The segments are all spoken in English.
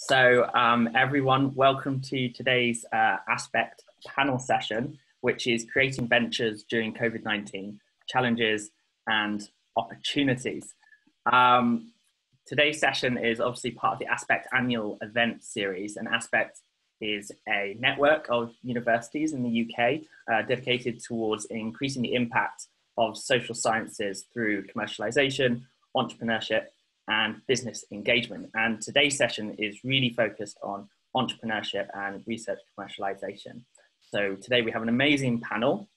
Everyone, welcome to today's Aspect panel session, which is creating ventures during COVID-19, challenges and opportunities. Today's session is obviously part of the Aspect annual event series, and Aspect is a network of universities in the UK dedicated towards increasing the impact of social sciences through commercialization, entrepreneurship, and business engagement. And today's session is really focused on entrepreneurship and research commercialization. So today we have an amazing panel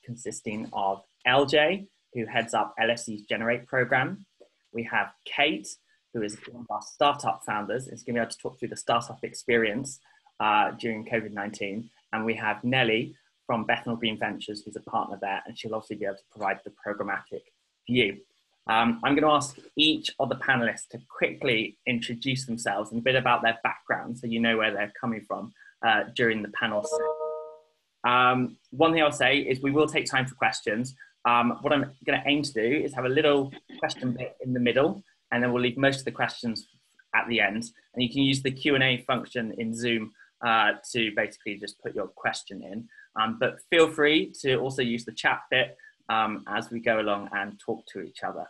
consisting of LJ, who heads up LSE's Generate program. We have Kate, who is one of our startup founders, and is going to be able to talk through the startup experience during COVID-19. And we have Nelly from Bethnal Green Ventures, who's a partner there, and she'll also be able to provide the programmatic view. I'm going to ask each of the panelists to quickly introduce themselves and a bit about their background, so you know where they're coming from during the panel. One thing I'll say is we will take time for questions. What I'm going to aim to do is have a little question bit in the middle, and then we'll leave most of the questions at the end. And you can use the Q&A function in Zoom to basically just put your question in. But feel free to also use the chat bit as we go along and talk to each other.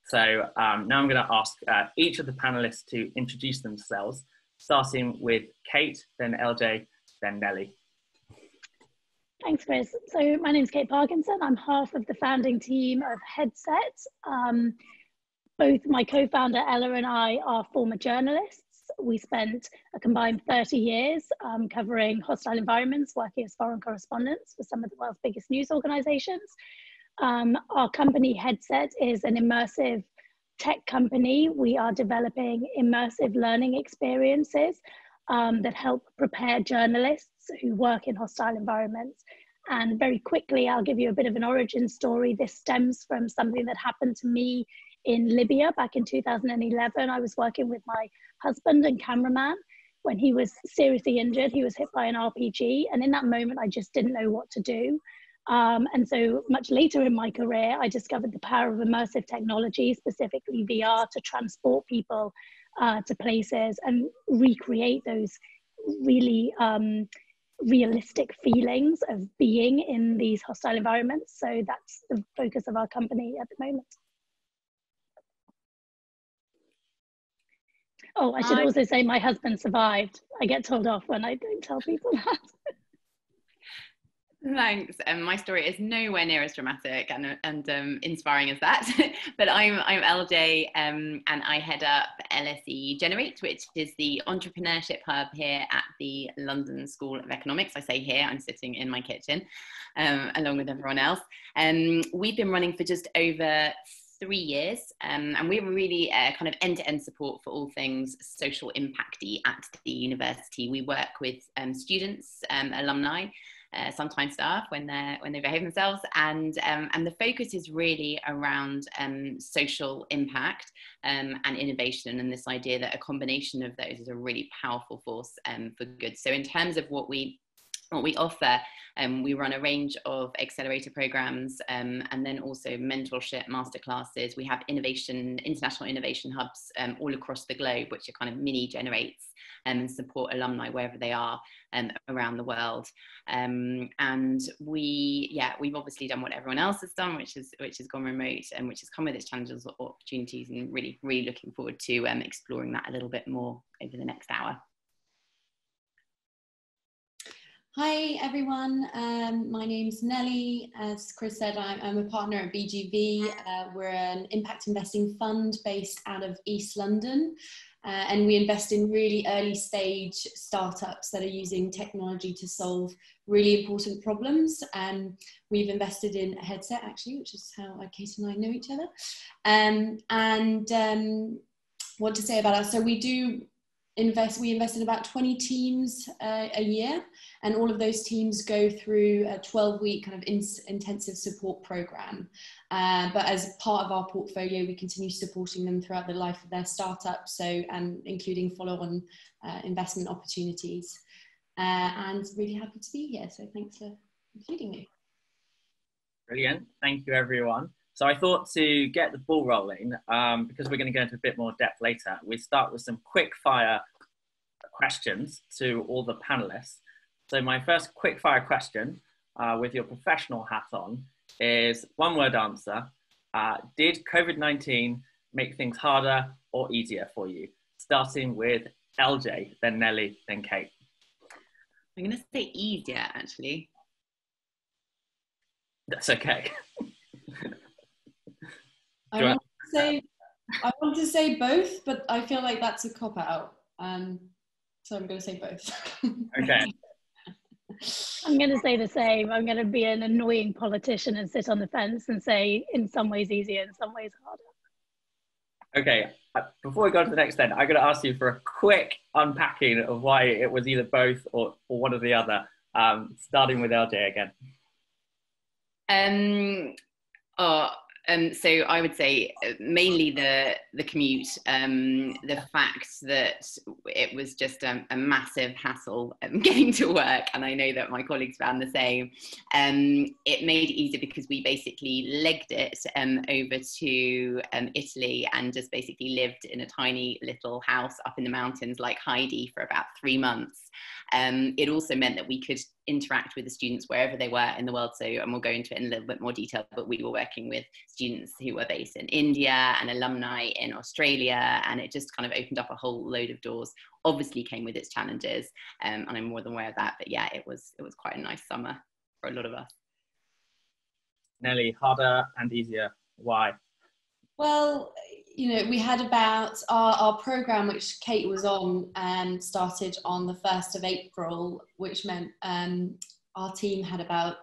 So now I'm going to ask each of the panelists to introduce themselves, starting with Kate, then LJ, then Nelly. Thanks, Chris. So my name is Kate Parkinson. I'm half of the founding team of Headset. Both my co-founder Ella and I are former journalists. We spent a combined 30 years covering hostile environments, working as foreign correspondents for some of the world's biggest news organizations. Our company Headset is an immersive tech company. We are developing immersive learning experiences that help prepare journalists who work in hostile environments. And very quickly, I'll give you a bit of an origin story. This stems from something that happened to me in Libya back in 2011. I was working with my husband and cameraman when he was seriously injured. He was hit by an RPG. And in that moment, I just didn't know what to do. And so much later in my career, I discovered the power of immersive technology, specifically VR, to transport people to places and recreate those really realistic feelings of being in these hostile environments. So that's the focus of our company at the moment. Oh, I should also say my husband survived. I get told off when I don't tell people that. Thanks. My story is nowhere near as dramatic and inspiring as that. But I'm LJ, and I head up LSE Generate, which is the entrepreneurship hub here at the London School of Economics. I say here, I'm sitting in my kitchen along with everyone else. We've been running for just over 3 years, and we were really kind of end-to-end support for all things social impacty at the university. We work with students, alumni, sometimes staff when they behave themselves, and the focus is really around social impact and innovation, and this idea that a combination of those is a really powerful force for good. So in terms of what we offer, we run a range of accelerator programs, and then also mentorship masterclasses. We have international innovation hubs all across the globe, which are kind of mini generates and support alumni wherever they are around the world. And we've obviously done what everyone else has done, which has gone remote, and which has come with its challenges or opportunities, and really looking forward to exploring that a little bit more over the next hour. Hi everyone, my name's Nelly. As Chris said, I'm a partner at BGV. We're an impact investing fund based out of East London, and we invest in really early stage startups that are using technology to solve really important problems. We've invested in Headset actually, which is how Kate and I know each other. What to say about us? So we invest in about 20 teams a year, and all of those teams go through a 12-week kind of intensive support program. But as part of our portfolio, we continue supporting them throughout the life of their startup, so including follow-on investment opportunities. And really happy to be here, so thanks for including me. Brilliant, thank you everyone. So I thought to get the ball rolling, because we're going to go into a bit more depth later, we start with some quick fire questions to all the panelists. So my first quick fire question, with your professional hat on, is one word answer. Did COVID-19 make things harder or easier for you? Starting with LJ, then Nelly, then Kate. I'm going to say easier, actually. That's okay. I want to say both, but I feel like that's a cop-out. So I'm going to say both. Okay. I'm going to say the same. I'm going to be an annoying politician and sit on the fence and say in some ways easier, in some ways harder. Okay, before we go to the next then, I'm going to ask you for a quick unpacking of why it was either both or one or the other, starting with LJ again. So I would say mainly the commute, the fact that it was just a massive hassle getting to work, and I know that my colleagues found the same. It made it easier because we basically legged it over to Italy and just basically lived in a tiny little house up in the mountains like Heidi for about 3 months. It also meant that we could interact with the students wherever they were in the world. So, and we'll go into it in a little bit more detail, but we were working with students who were based in India and alumni in Australia, and it just kind of opened up a whole load of doors. Obviously came with its challenges, and I'm more than aware of that, but yeah, it was quite a nice summer for a lot of us. Nelly, harder and easier, why? Well, you know, we had about our program, which Kate was on, started on the 1st of April, which meant our team had about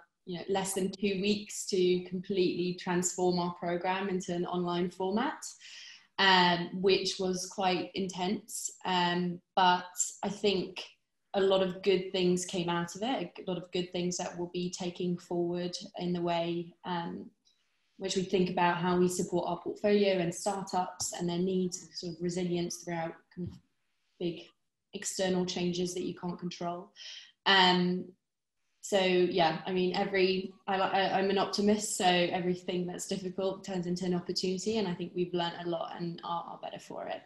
less than 2 weeks to completely transform our program into an online format, which was quite intense. But I think a lot of good things came out of it, a lot of good things that we'll be taking forward in the way which we think about how we support our portfolio and startups and their needs and sort of resilience throughout kind of big external changes that you can't control. So yeah, I mean, I'm an optimist, so everything that's difficult turns into an opportunity, and I think we've learned a lot and are better for it.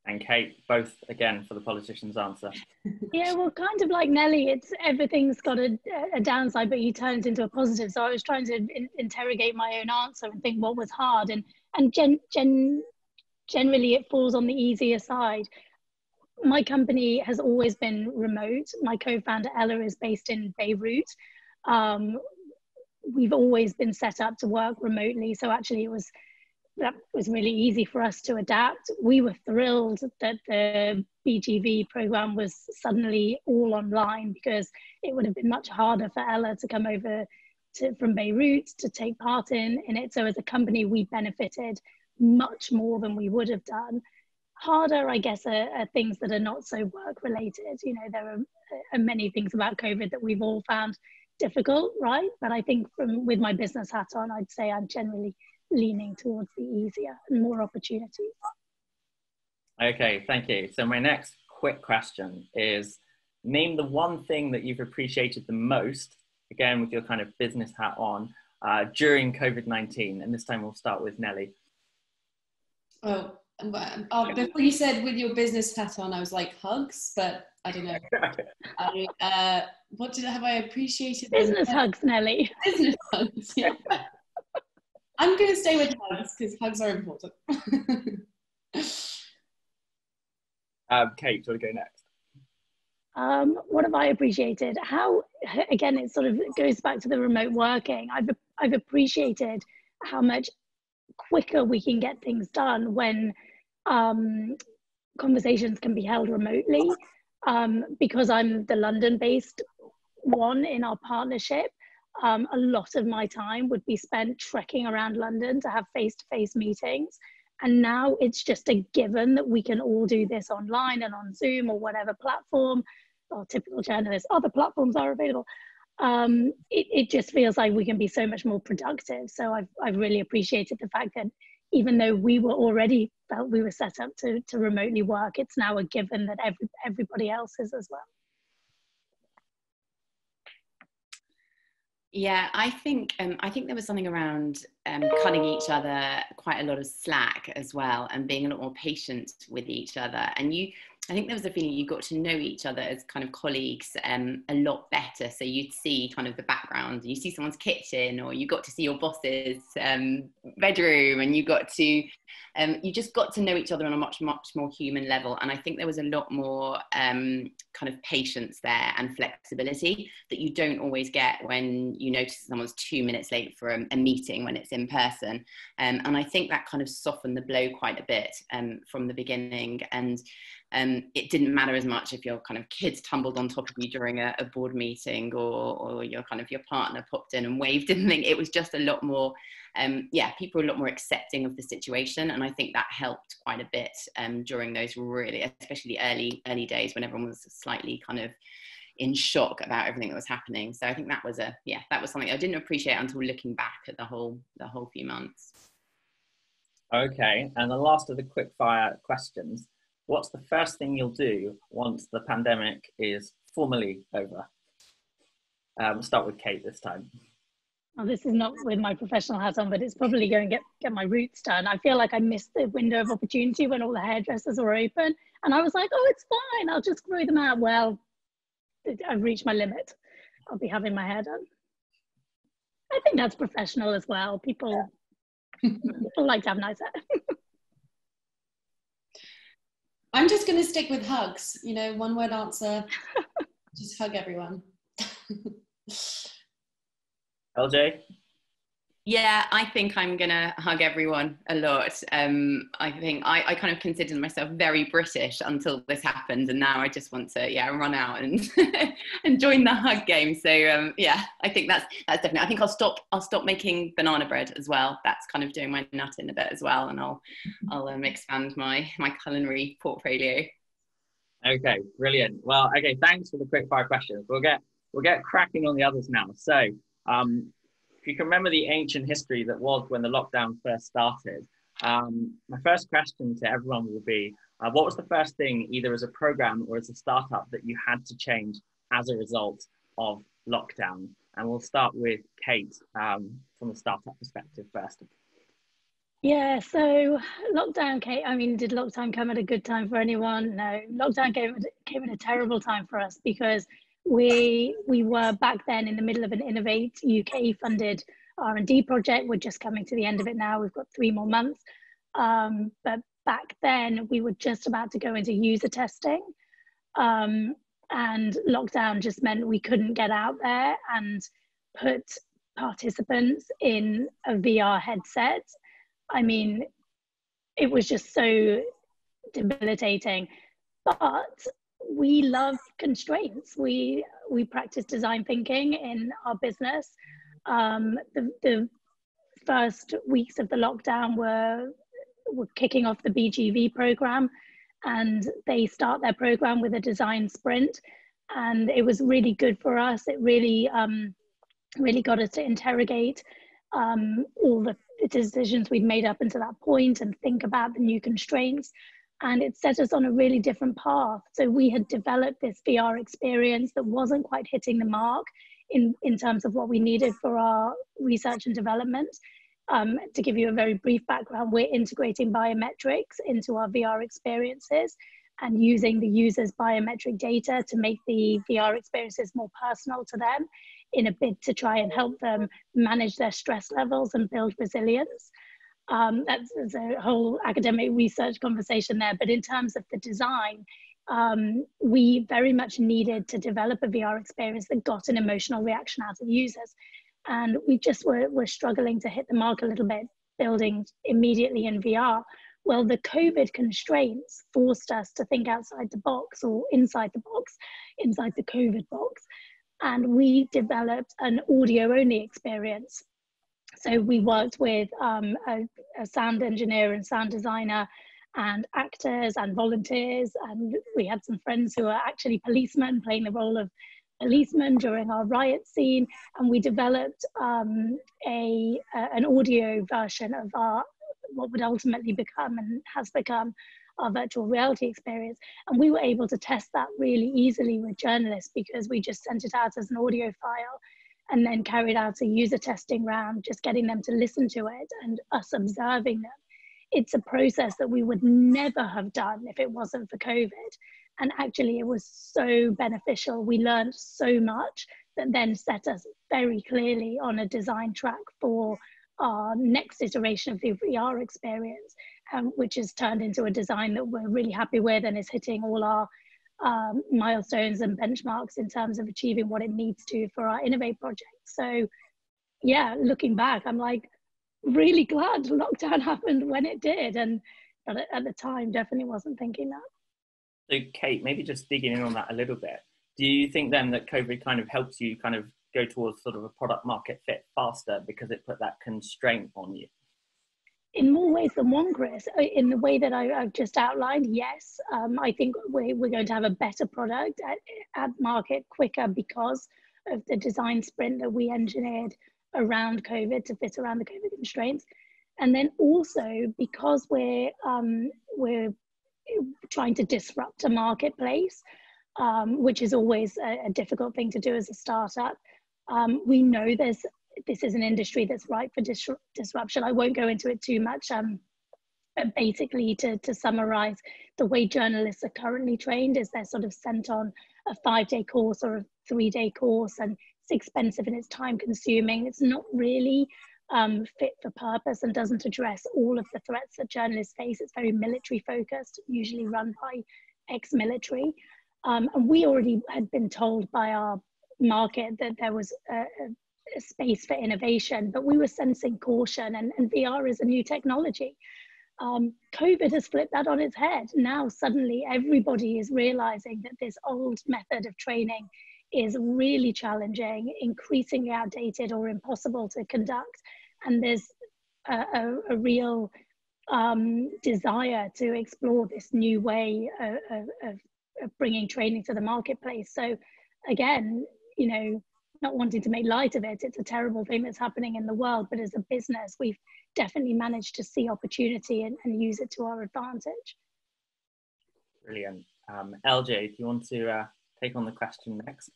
And Kate, both again for the politician's answer. Yeah, well, kind of like Nelly, it's everything's got a downside, but you turn it into a positive. So I was trying to interrogate my own answer and think what was hard, and generally it falls on the easier side. My company has always been remote. My co-founder Ella is based in Beirut. We've always been set up to work remotely, so actually that was really easy for us to adapt. We were thrilled that the BGV program was suddenly all online, because it would have been much harder for Ella to come over from Beirut to take part in it. So as a company, we benefited much more than we would have done. Harder, I guess, are things that are not so work related. There are many things about COVID that we've all found difficult, right? But I think with my business hat on, I'd say I'm generally leaning towards the easier and more opportunities. Okay, thank you. So my next quick question is, name the one thing that you've appreciated the most, again with your kind of business hat on, during COVID-19, and this time we'll start with Nelly. Oh, before you said with your business hat on, I was like hugs, but I don't know. Have I appreciated? Business hugs, Nelly. Business hugs, yeah. I'm going to stay with hugs because hugs are important. Kate, do you want to go next? What have I appreciated? How, again, it sort of goes back to the remote working. I've appreciated how much quicker we can get things done when conversations can be held remotely. Because I'm the London-based one in our partnership, a lot of my time would be spent trekking around London to have face-to-face meetings. And now it's just a given that we can all do this online and on Zoom or whatever platform, or typical journalists, other platforms are available. It just feels like we can be so much more productive. So I've really appreciated the fact that even though we were already felt we were set up to remotely work, it's now a given that everybody else is as well. Yeah, I think there was something around cutting each other quite a lot of slack as well, and being a lot more patient with each other. And I think there was a feeling you got to know each other as kind of colleagues a lot better. So you'd see kind of the background, you see someone's kitchen, or you got to see your boss's bedroom, and you just got to know each other on a much more human level. And I think there was a lot more kind of patience there and flexibility that you don't always get when you notice someone's 2 minutes late for a meeting when it's in person. And I think that kind of softened the blow quite a bit from the beginning. And it didn't matter as much if your kind of kids tumbled on top of you during a board meeting, or your partner popped in and waved and thing. It was just a lot more, people were a lot more accepting of the situation. And I think that helped quite a bit during those really, especially the early days when everyone was slightly kind of in shock about everything that was happening. So I think that was something I didn't appreciate until looking back at the whole few months. Okay, and the last of the quick fire questions. What's the first thing you'll do once the pandemic is formally over? We'll start with Kate this time. Well, this is not with my professional hat on, but it's probably going to get my roots done. I feel like I missed the window of opportunity when all the hairdressers were open. And I was like, oh, it's fine, I'll just grow them out. Well, I've reached my limit. I'll be having my hair done. I think that's professional as well. People like to have nice hair. I'm just going to stick with hugs. One word answer. Just hug everyone. LJ? Yeah, I think I'm gonna hug everyone a lot. I think I kind of considered myself very British until this happened, and now I just want to run out and and join the hug game. So I think that's definitely. I think I'll stop making banana bread as well. That's kind of doing my nut in a bit as well, and I'll expand my culinary portfolio. Okay, brilliant. Well, okay, thanks for the quick fire questions. We'll get cracking on the others now. So if you can remember the ancient history that was when the lockdown first started, my first question to everyone will be, what was the first thing, either as a program or as a startup, that you had to change as a result of lockdown? And we'll start with Kate from the startup perspective first. Yeah, so lockdown, Kate, I mean, did lockdown come at a good time for anyone? No, lockdown came at a terrible time for us, because we were back then in the middle of an Innovate UK funded R&D project. We're just coming to the end of it now. We've got 3 more months. But back then we were just about to go into user testing. And lockdown just meant we couldn't get out there and put participants in a VR headset. I mean, it was just so debilitating. But we love constraints. We practice design thinking in our business. The first weeks of the lockdown were kicking off the BGV program, and they start their program with a design sprint, and it was really good for us. It really got us to interrogate all the decisions we'd made up until that point and think about the new constraints. And it set us on a really different path. So we had developed this VR experience that wasn't quite hitting the mark in terms of what we needed for our research and development. To give you a very brief background, we're integrating biometrics into our VR experiences and using the user's biometric data to make the VR experiences more personal to them, in a bid to try and help them manage their stress levels and build resilience. That's a whole academic research conversation there. But in terms of the design, we very much needed to develop a VR experience that got an emotional reaction out of users. And we just were struggling to hit the mark a little bit, building immediately in VR. Well, the COVID constraints forced us to think outside the box, or inside the box, inside the COVID box. And we developed an audio-only experience. So we worked with a sound engineer and sound designer and actors and volunteers. And we had some friends who are actually policemen, playing the role of policemen during our riot scene. And we developed an audio version of what would ultimately become and has become our virtual reality experience. And we were able to test that really easily with journalists, because we just sent it out as an audio file. and then carried out a user testing round, just getting them to listen to it and us observing them. It's a process that we would never have done if it wasn't for COVID. And actually it was so beneficial. We learned so much that then set us very clearly on a design track for our next iteration of the VR experience, which has turned into a design that we're really happy with and is hitting all our milestones and benchmarks in terms of achieving what it needs to for our Innovate project. So yeah, looking back, I'm like really glad lockdown happened when it did. But at the time, definitely wasn't thinking that. So Kate, maybe just digging in on that a little bit. Do you think then that COVID kind of helps you kind of go towards sort of a product market fit faster because it put that constraint on you? In more ways than one, Chris. In the way that I've just outlined, yes. I think we're going to have a better product at market quicker because of the design sprint that we engineered around COVID to fit around the COVID constraints. And then also because we're trying to disrupt a marketplace, which is always a difficult thing to do as a startup. We know this is an industry that's ripe for disruption. I won't go into it too much. But basically, to summarize, the way journalists are currently trained is they're sort of sent on a 5-day course or a 3-day course, and it's expensive and it's time consuming. It's not really fit for purpose and doesn't address all of the threats that journalists face. It's very military focused, usually run by ex-military. And we already had been told by our market that there was a space for innovation, but we were sensing caution, and VR is a new technology. COVID has flipped that on its head. Now suddenly everybody is realizing that this old method of training is really challenging, increasingly outdated or impossible to conduct. And there's a real desire to explore this new way of bringing training to the marketplace. So again, you know, not wanting to make light of it, it's a terrible thing that's happening in the world, but as a business, we've definitely managed to see opportunity and use it to our advantage. Brilliant. LJ, do you want to take on the question next?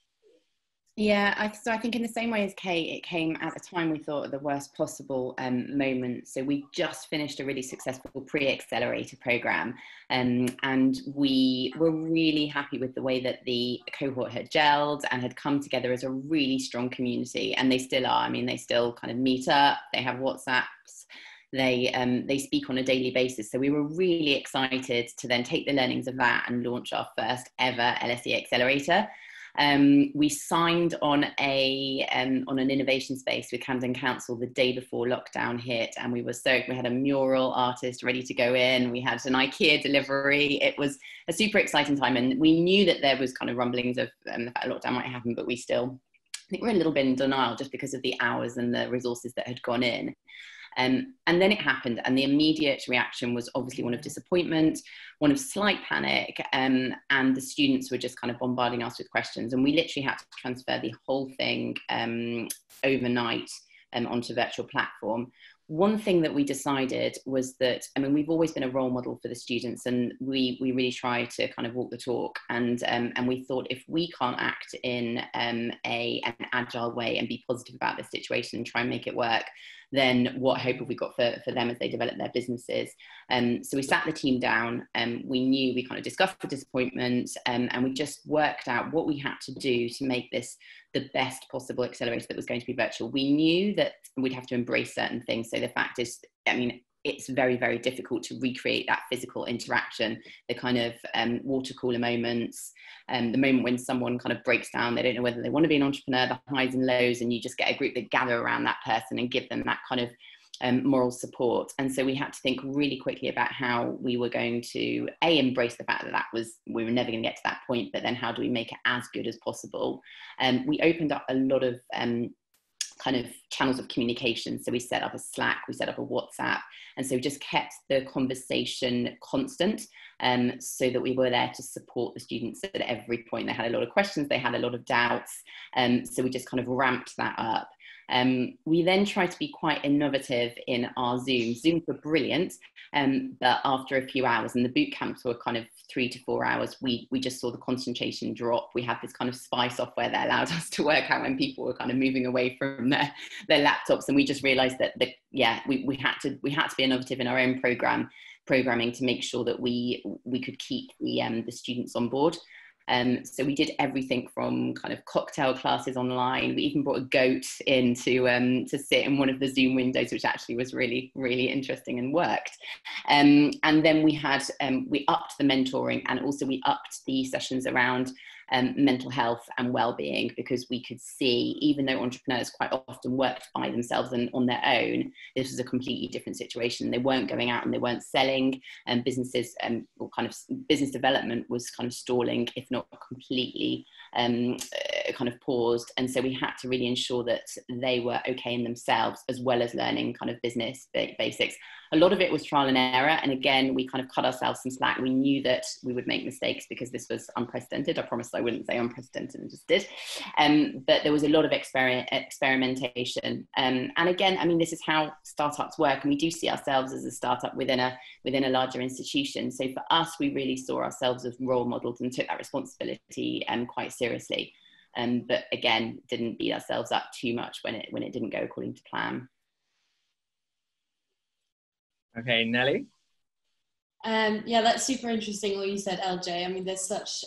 Yeah, so I think in the same way as Kate, it came at the time we thought at the worst possible moment. So we just finished a really successful pre-accelerator program, and we were really happy with the way that the cohort had gelled and had come together as a really strong community, and they still are. I mean, they still kind of meet up, they have WhatsApps, they speak on a daily basis. So we were really excited to then take the learnings of that and launch our first ever LSE accelerator. We signed on an innovation space with Camden Council the day before lockdown hit, and we were stoked. We had a mural artist ready to go in. We had an IKEA delivery. It was a super exciting time, and we knew that there was kind of rumblings of the fact lockdown might happen, but we still, I think we're a little bit in denial just because of the hours and the resources that had gone in. And then it happened, and the immediate reaction was obviously one of disappointment, one of slight panic, and the students were just kind of bombarding us with questions, and we literally had to transfer the whole thing overnight onto virtual platform. One thing that we decided was that, I mean, we've always been a role model for the students, and we really try to kind of walk the talk, and we thought if we can't act in an agile way and be positive about this situation and try and make it work, then what hope have we got for them as they develop their businesses? So we sat the team down, and we kind of discussed the disappointment, and we just worked out what we had to do to make this the best possible accelerator that was going to be virtual. We knew that we'd have to embrace certain things. So the fact is, I mean, it's very, very difficult to recreate that physical interaction, the kind of water cooler moments, the moment when someone kind of breaks down, they don't know whether they want to be an entrepreneur, the highs and lows, and you just get a group that gather around that person and give them that kind of moral support. And so we had to think really quickly about how we were going to embrace the fact that we were never going to get to that point, but then how do we make it as good as possible? We opened up a lot of kind of channels of communication. So we set up a Slack, we set up a WhatsApp, and so we just kept the conversation constant, so that we were there to support the students at every point. They had a lot of questions, they had a lot of doubts, so we just kind of ramped that up. We then tried to be quite innovative in our Zooms. Zooms were brilliant, but after a few hours, and the boot camps were kind of 3 to 4 hours, we just saw the concentration drop. We had this kind of spy software that allowed us to work out when people were kind of moving away from their laptops, and we just realised that we had to be innovative in our own programming to make sure that we could keep the students on board. So we did everything from kind of cocktail classes online. We even brought a goat in to sit in one of the Zoom windows, which actually was really, really interesting and worked. And then we upped the mentoring, and also we upped the sessions around mental health and well-being, because we could see, even though entrepreneurs quite often worked by themselves and on their own, this was a completely different situation. They weren't going out and they weren't selling, and businesses or kind of business development was kind of stalling, if not completely kind of paused. And so we had to really ensure that they were okay in themselves, as well as learning kind of business basics. A lot of it was trial and error, and again, we kind of cut ourselves some slack. We knew that we would make mistakes because this was unprecedented. I promised I wouldn't say unprecedented, and just did. But there was a lot of experimentation. And again, I mean, this is how startups work, and we do see ourselves as a startup within a larger institution. So for us, we really saw ourselves as role models and took that responsibility quite seriously. But again, didn't beat ourselves up too much when it didn't go according to plan. Okay, Nelly? Yeah, that's super interesting what you said, LJ. I mean, there's such,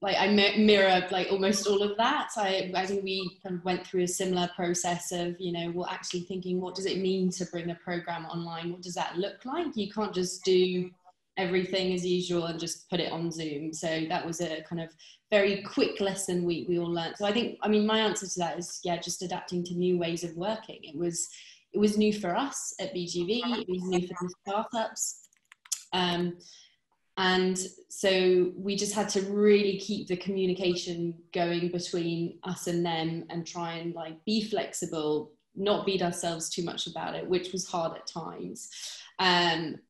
like, I mirror like almost all of that. I think we kind of went through a similar process of, well, actually thinking, what does it mean to bring a program online? What does that look like? You can't just do everything as usual and just put it on Zoom. So that was a kind of very quick lesson we all learned. So I think, I mean, my answer to that is, yeah, just adapting to new ways of working. It was new for us at BGV, it was new for the startups. And so we just had to really keep the communication going between us and them, and try and like be flexible, not beat ourselves too much about it, which was hard at times. And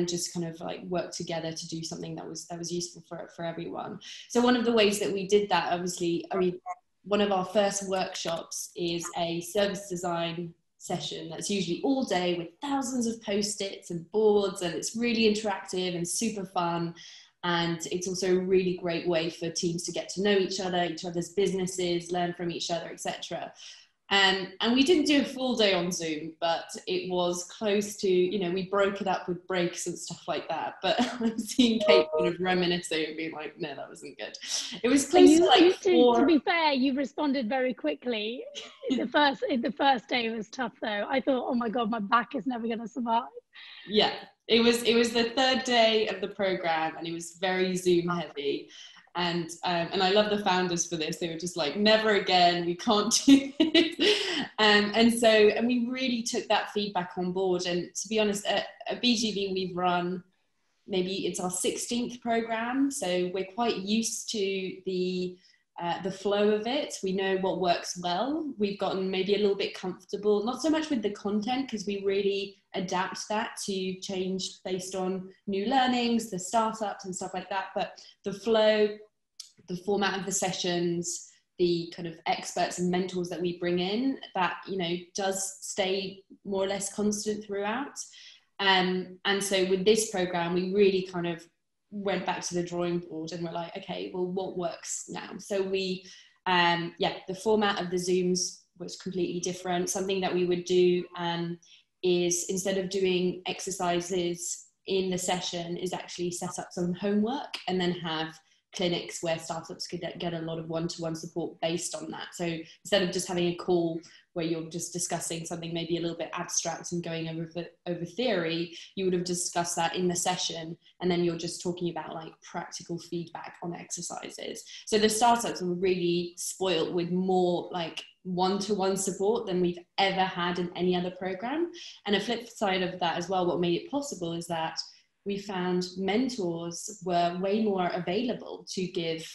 just kind of like work together to do something that was useful for everyone. So one of the ways that we did that, obviously, I mean, one of our first workshops is a service design session that's usually all day with thousands of post-its and boards, and it's really interactive and super fun. And it's also a really great way for teams to get to know each other's businesses, learn from each other, etc. And we didn't do a full day on Zoom, but it was close to, we broke it up with breaks and stuff like that. But I'm seeing Kate kind of reminiscing and being like, no, that wasn't good. It was close to like to be fair, you responded very quickly. The first day was tough though. I thought, oh my God, my back is never going to survive. Yeah, it was the third day of the program, and it was very Zoom heavy. And I love the founders for this. They were just like, never again, we can't do this. And we really took that feedback on board. And to be honest, at BGV, we've run, maybe it's our 16th program. So we're quite used to the flow of it. We know what works well. We've gotten maybe a little bit comfortable, not so much with the content, because we really adapt that to change based on new learnings, the startups and stuff like that. But the flow, the format of the sessions, the kind of experts and mentors that we bring in, that, does stay more or less constant throughout. And so with this program, we really kind of went back to the drawing board and we're like, okay, well, what works now? So we, the format of the Zooms was completely different. Something that we would do is, instead of doing exercises in the session, is actually set up some homework and then have clinics where startups could get a lot of one-to-one support based on that. So instead of just having a call where you're just discussing something maybe a little bit abstract and going over theory, you would have discussed that in the session, and then you're just talking about like practical feedback on exercises. So the startups were really spoiled with more like one-to-one support than we've ever had in any other program. And a flip side of that as well, what made it possible is that we found mentors were way more available to give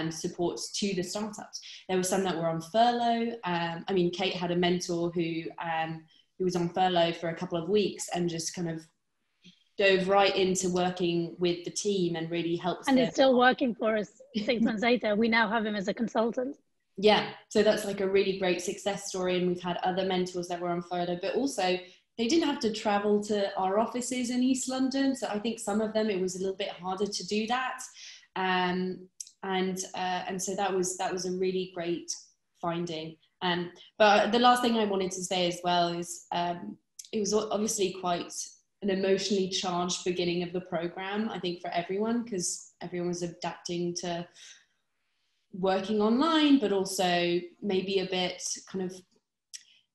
support to the startups. There were some that were on furlough. I mean, Kate had a mentor who was on furlough for a couple of weeks and just kind of dove right into working with the team and really helped. And it's still working for us 6 months later. We now have him as a consultant. yeah, so that's like a really great success story. And we've had other mentors that were on furlough, but also they didn't have to travel to our offices in East London. So I think some of them, it was a little bit harder to do that. And so that was a really great finding. But the last thing I wanted to say as well is it was obviously quite an emotionally charged beginning of the program, I think, for everyone, because everyone was adapting to working online, but also maybe a bit kind of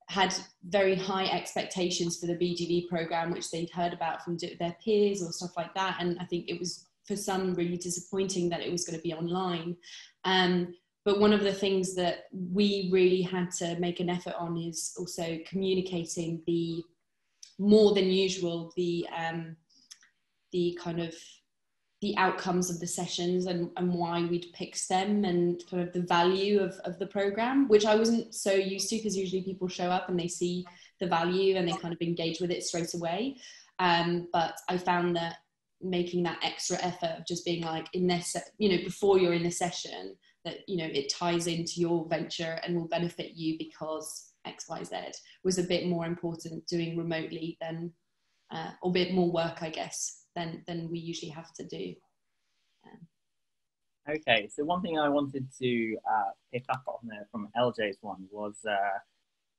had very high expectations for the BGV program, which they'd heard about from their peers or stuff like that. And I think it was, for some, really disappointing that it was going to be online. But one of the things that we really had to make an effort on is also communicating the more than usual, the kind of the outcomes of the sessions and why we'd picked them, and kind of the value of the program, which I wasn't so used to, because usually people show up and they see the value and they kind of engage with it straight away. But I found that making that extra effort of just being like, in this, before you're in the session, that, it ties into your venture and will benefit you because XYZ, was a bit more important doing remotely than, or a bit more work, I guess, than we usually have to do. Okay, so one thing I wanted to pick up on there from LJ's one was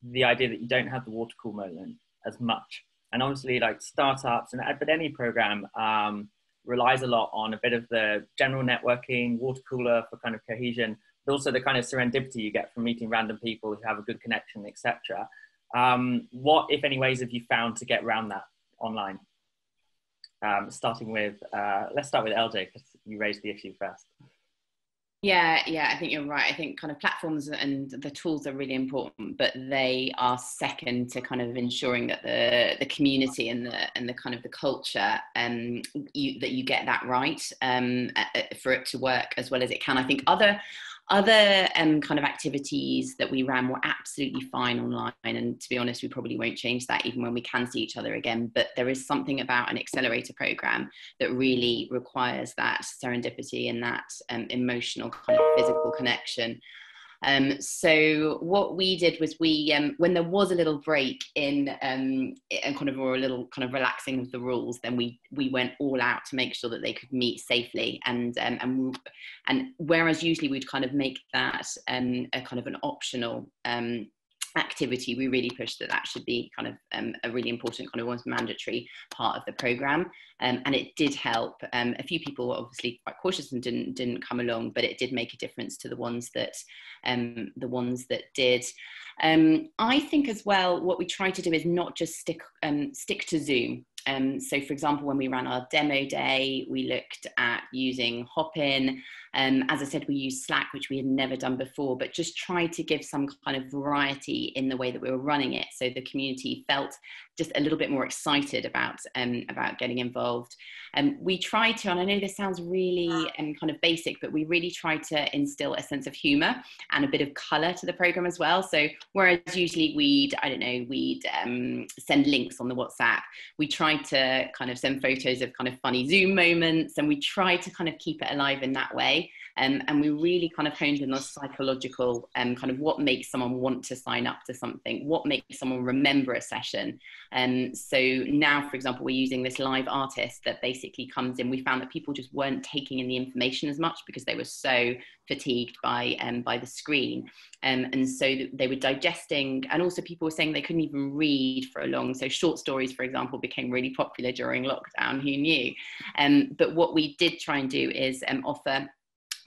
the idea that you don't have the water cooler moment as much. And obviously, like startups but any program relies a lot on a bit of the general networking, water cooler for kind of cohesion, but also the kind of serendipity you get from meeting random people who have a good connection, etc. What, if any, ways have you found to get around that online? Starting with, let's start with LJ, because you raised the issue first. Yeah, I think you're right. I think kind of platforms and the tools are really important, but they are second to kind of ensuring that the community and the kind of the culture that you get that right for it to work as well as it can. I think other kind of activities that we ran were absolutely fine online, and to be honest, we probably won't change that even when we can see each other again. But there is something about an accelerator program that really requires that serendipity and that emotional kind of physical connection. So what we did was we, when there was a little break in and kind of, or a little kind of relaxing of the rules, then we went all out to make sure that they could meet safely. And whereas usually we'd kind of make that a kind of an optional activity, we really pushed that should be kind of a really important, kind of almost mandatory part of the program, and it did help. A few people were obviously quite cautious and didn't come along, but it did make a difference to the ones that did. I think as well, what we try to do is not just stick to Zoom. So for example, when we ran our demo day, we looked at using Hopin. As I said, we used Slack, which we had never done before, but just tried to give some kind of variety in the way that we were running it, so the community felt just a little bit more excited about getting involved. We tried to, and I know this sounds really kind of basic, but we really tried to instill a sense of humour and a bit of colour to the programme as well. So whereas usually we'd send links on the WhatsApp, we tried to kind of send photos of kind of funny Zoom moments, and we tried to kind of keep it alive in that way. And we really kind of honed in on psychological kind of what makes someone want to sign up to something, what makes someone remember a session. So now, for example, we're using this live artist that basically comes in. We found that people just weren't taking in the information as much because they were so fatigued by the screen. And so they were digesting, and also people were saying they couldn't even read for a long. So short stories, for example, became really popular during lockdown. Who knew? But what we did try and do is offer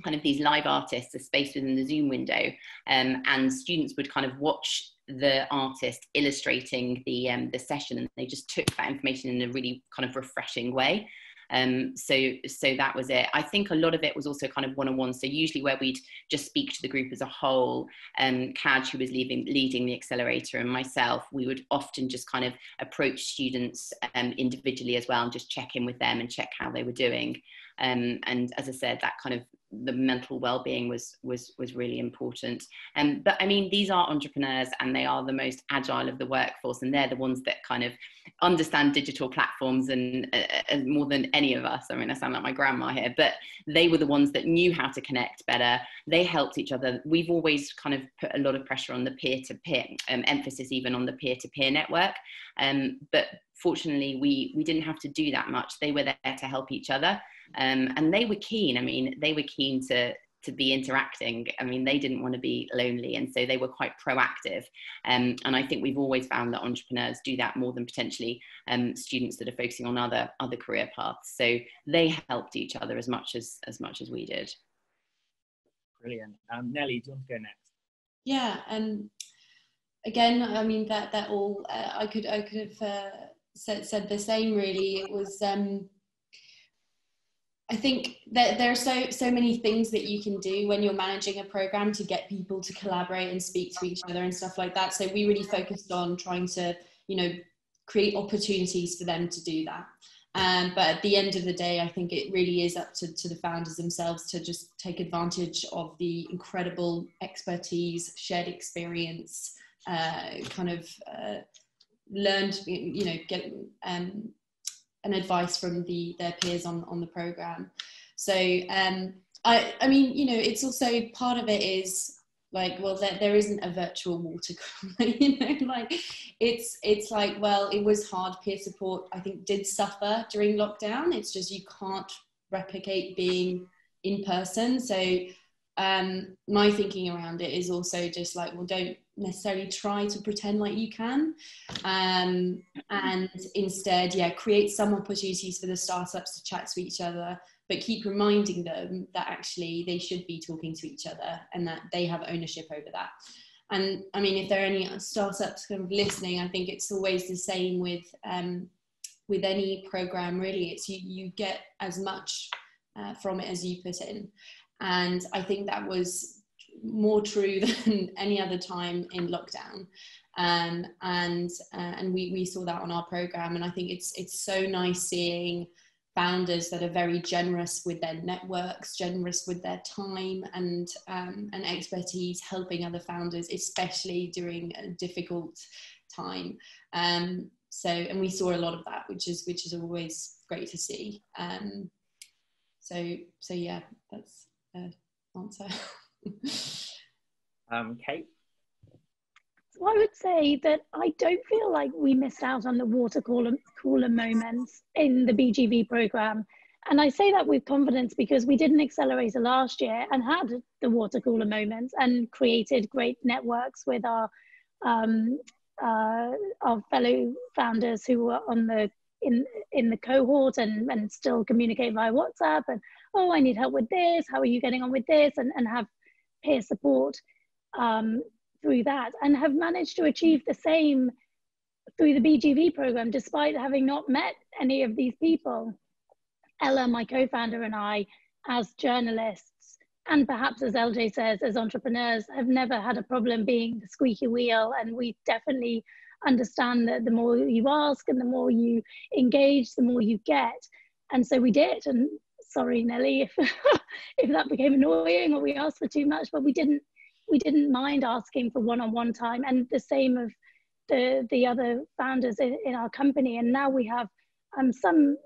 kind of these live artists a space within the Zoom window, and students would kind of watch the artist illustrating the session, and they just took that information in a really kind of refreshing way. So that was it. I think a lot of it was also kind of one-on-one. So usually where we'd just speak to the group as a whole, Kaj, who was leading the accelerator, and myself, we would often just kind of approach students individually as well, and just check in with them and check how they were doing. And as I said, that kind of the mental well-being was really important. But I mean, these are entrepreneurs and they are the most agile of the workforce, and they're the ones that kind of understand digital platforms and more than any of us. I mean, I sound like my grandma here, but they were the ones that knew how to connect better. They helped each other. We've always kind of put a lot of pressure on the peer-to-peer, emphasis even on the peer-to-peer network. But fortunately, we didn't have to do that much. They were there to help each other. And they were keen. I mean, they were keen to be interacting. I mean, they didn't want to be lonely, and so they were quite proactive. And I think we've always found that entrepreneurs do that more than potentially students that are focusing on other career paths. So they helped each other as much as we did. Brilliant. Nelly, do you want to go next? Yeah, again, I mean that all I could have said the same. Really, it was. I think that there are so many things that you can do when you're managing a program to get people to collaborate and speak to each other and stuff like that. So we really focused on trying to, create opportunities for them to do that. But at the end of the day, I think it really is up to the founders themselves to just take advantage of the incredible expertise, shared experience, learned, get and advice from their peers on the program. So I mean, it's also part of it is like, well, there isn't a virtual water cooler, like it's like, well, it was hard. Peer support, I think, did suffer during lockdown. It's just you can't replicate being in person. So my thinking around it is also just like, well, don't necessarily try to pretend like you can, and instead, create some opportunities for the startups to chat to each other, but keep reminding them that actually they should be talking to each other and that they have ownership over that. And I mean, if there are any startups kind of listening, I think it's always the same with any program, really. It's you get as much from it as you put in. And I think that was more true than any other time in lockdown. And we saw that on our program. And I think it's so nice seeing founders that are very generous with their networks, generous with their time and expertise, helping other founders, especially during a difficult time. And we saw a lot of that, which is always great to see. So yeah, that's answer. Kate? So I would say that I don't feel like we missed out on the water cooler moments in the BGV program. And I say that with confidence because we did an accelerator last year and had the water cooler moments and created great networks with our fellow founders who were in the cohort and still communicate via WhatsApp and, oh, I need help with this, how are you getting on with this, and have peer support through that, and have managed to achieve the same through the BGV program despite having not met any of these people. Ella, my co-founder, and I, as journalists, and perhaps as LJ says, as entrepreneurs, have never had a problem being the squeaky wheel, and we definitely understand that the more you ask and the more you engage, the more you get. And so we did. And sorry, Nelly, if if that became annoying or we asked for too much, but we didn't mind asking for one-on-one time, and the same of the other founders in our company. And now we have some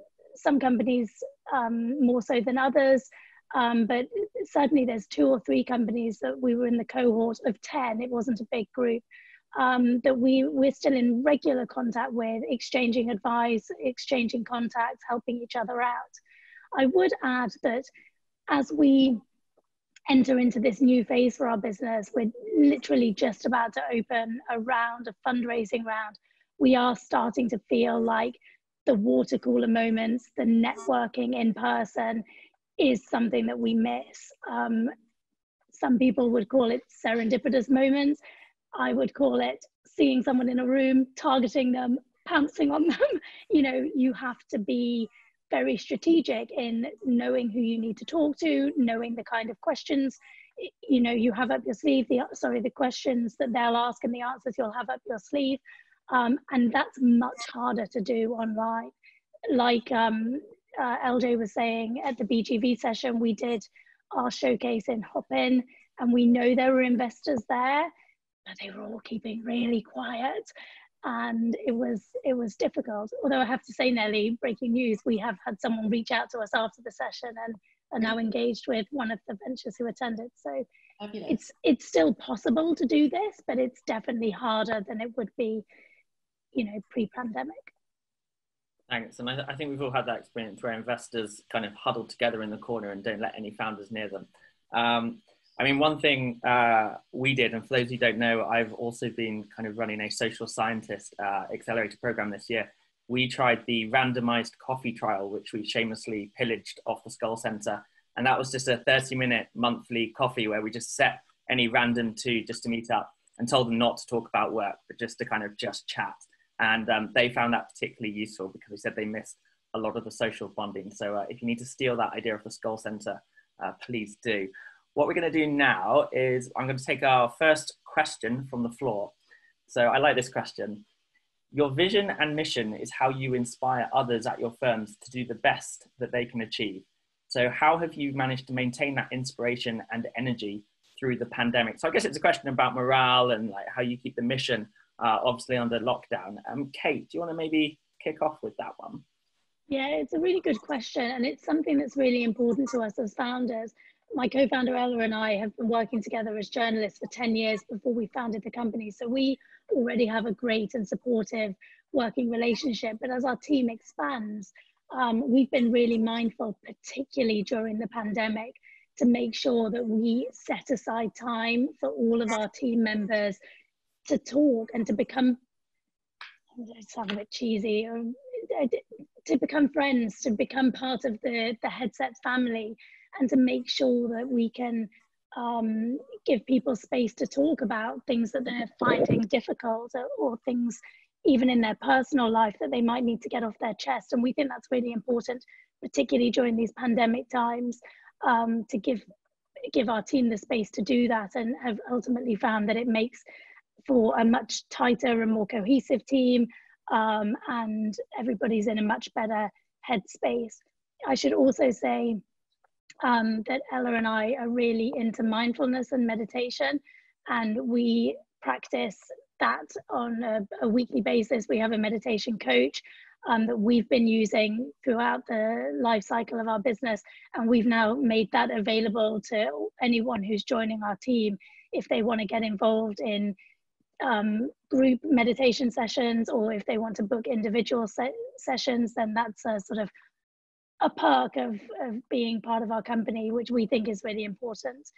companies more so than others, but certainly there's 2 or 3 companies that we were in the cohort of 10. It wasn't a big group. That we're still in regular contact with, exchanging advice, exchanging contacts, helping each other out. I would add that as we enter into this new phase for our business, we're literally just about to open a fundraising round. We are starting to feel like the water cooler moments, the networking in person is something that we miss. Some people would call it serendipitous moments. I would call it seeing someone in a room, targeting them, pouncing on them. You have to be very strategic in knowing who you need to talk to, knowing the kind of questions, you have up your sleeve, the questions that they'll ask and the answers you'll have up your sleeve. And that's much harder to do online. Like LJ was saying at the BGV session, we did our showcase in Hopin, and we know there were investors there, but they were all keeping really quiet. And it was difficult. Although I have to say, Nelly, breaking news, we have had someone reach out to us after the session and are now engaged with one of the ventures who attended. So it's still possible to do this, but it's definitely harder than it would be, you know, pre-pandemic. Thanks. And I think we've all had that experience where investors kind of huddle together in the corner and don't let any founders near them. I mean, one thing we did, and for those who don't know, I've also been kind of running a social scientist accelerator program this year. We tried the randomized coffee trial, which we shamelessly pillaged off the Skull Centre. And that was just a 30-minute monthly coffee where we just set any random two just to meet up and told them not to talk about work, but just to kind of just chat. And they found that particularly useful because they said they missed a lot of the social bonding. So if you need to steal that idea of the Skull Centre, please do. What we're going to do now is I'm going to take our first question from the floor. So I like this question. Your vision and mission is how you inspire others at your firms to do the best that they can achieve. So how have you managed to maintain that inspiration and energy through the pandemic? So I guess it's a question about morale and like how you keep the mission obviously under lockdown. Kate, do you want to maybe kick off with that one? Yeah, it's a really good question, and it's something that's really important to us as founders. My co-founder Ella and I have been working together as journalists for 10 years before we founded the company. So we already have a great and supportive working relationship. But as our team expands, we've been really mindful, particularly during the pandemic, to make sure that we set aside time for all of our team members to talk and to become, it sounds a bit cheesy, to become friends, to become part of the Headset family, and to make sure that we can give people space to talk about things that they're finding difficult, or things even in their personal life that they might need to get off their chest. And we think that's really important, particularly during these pandemic times, to give our team the space to do that, and have ultimately found that it makes for a much tighter and more cohesive team, and everybody's in a much better headspace. I should also say that Ella and I are really into mindfulness and meditation, and we practice that on a weekly basis. We have a meditation coach that we've been using throughout the life cycle of our business, and we've now made that available to anyone who's joining our team. If they want to get involved in group meditation sessions, or if they want to book individual sessions, then that's a sort of a perk of being part of our company, which we think is really important.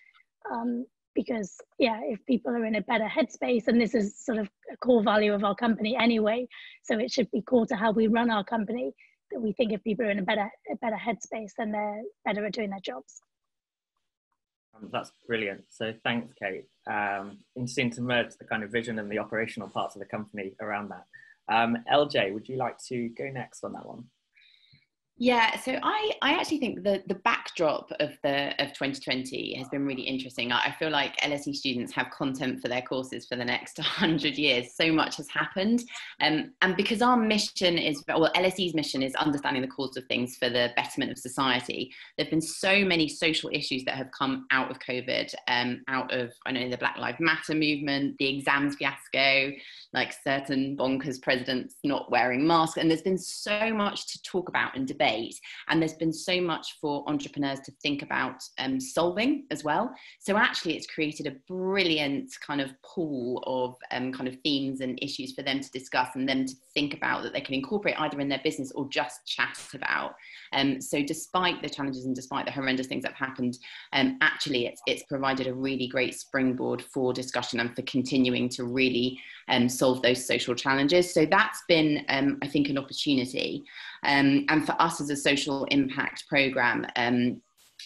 Because yeah, if people are in a better headspace, and this is sort of a core value of our company anyway, so it should be core to how we run our company, that we think if people are in a better headspace, then they're better at doing their jobs. That's brilliant. So thanks, Kate. Interesting to merge the kind of vision and the operational parts of the company around that. LJ, would you like to go next on that one? Yeah, so I actually think the backdrop of 2020 has been really interesting. I feel like LSE students have content for their courses for the next 100 years. So much has happened. And because our mission is, well, LSE's mission is understanding the cause of things for the betterment of society, there have been so many social issues that have come out of COVID, out of, I know, the Black Lives Matter movement, the exams fiasco, like certain bonkers presidents not wearing masks. And there's been so much to talk about and debate. And there's been so much for entrepreneurs to think about solving as well. So actually it's created a brilliant kind of pool of kind of themes and issues for them to discuss, and them to think about that they can incorporate either in their business or just chat about. So despite the challenges and despite the horrendous things that have happened, actually it's provided a really great springboard for discussion and for continuing to really solve those social challenges. So that's been, I think, an opportunity. And for us as a social impact program,